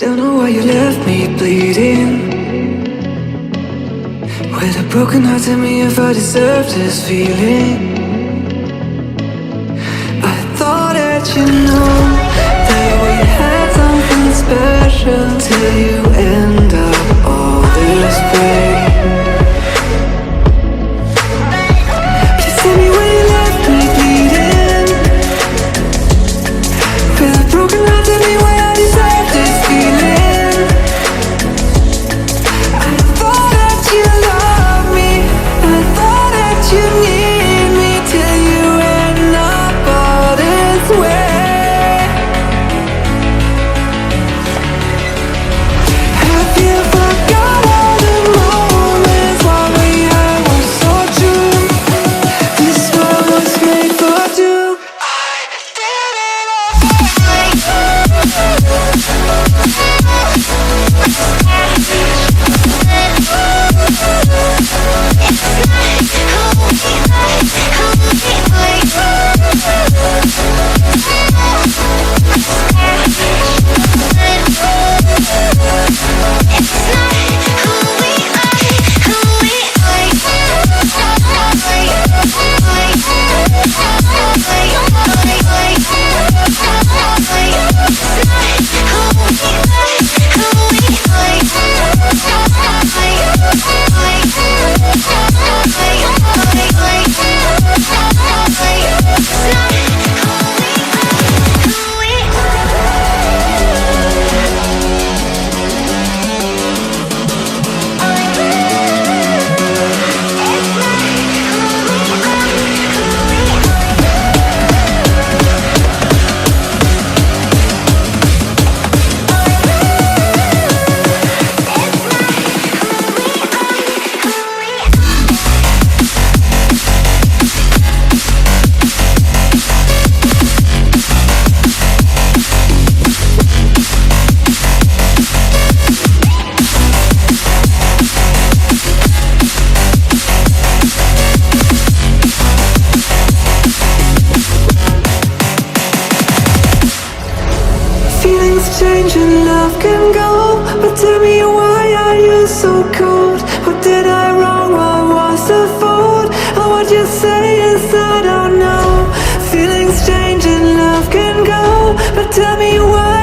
Don't know why you left me bleeding. With a broken heart, tell me if I deserve this feeling. I thought that you know that we had something special till you end up all this way. Please tell me why you left me bleeding. With a broken heart, tell me why I deserve this feeling. I thought that you loved me, I thought that you need me till you end up all this way. Have you forgot all the moments while we had were so true? This world was made for two. I did it change and love can go, but tell me why are you so cold? What did I wrong? What was the fault? Or what you say is I don't know. Feelings change and love can go, but tell me why